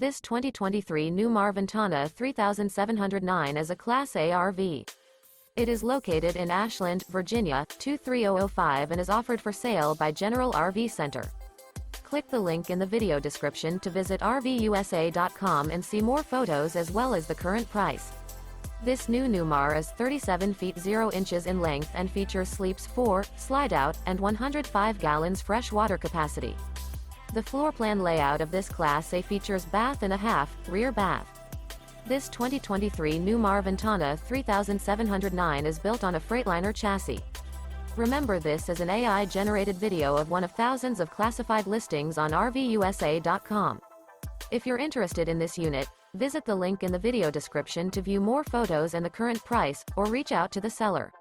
This 2023 Newmar Ventana 3709 is a Class A RV. It is located in Ashland, Virginia, 23005 and is offered for sale by General RV Center. Click the link in the video description to visit RVUSA.com and see more photos as well as the current price. This new Newmar is 37 feet 0 inches in length and features sleeps 4, Slideout, and 105 gallons fresh water capacity. The floor plan layout of this Class A features bath and a half, rear bath. This 2023 Newmar Ventana 3709 is built on a Freightliner chassis. Remember, this is an AI-generated video of one of thousands of classified listings on RVUSA.com. If you're interested in this unit, visit the link in the video description to view more photos and the current price, or reach out to the seller.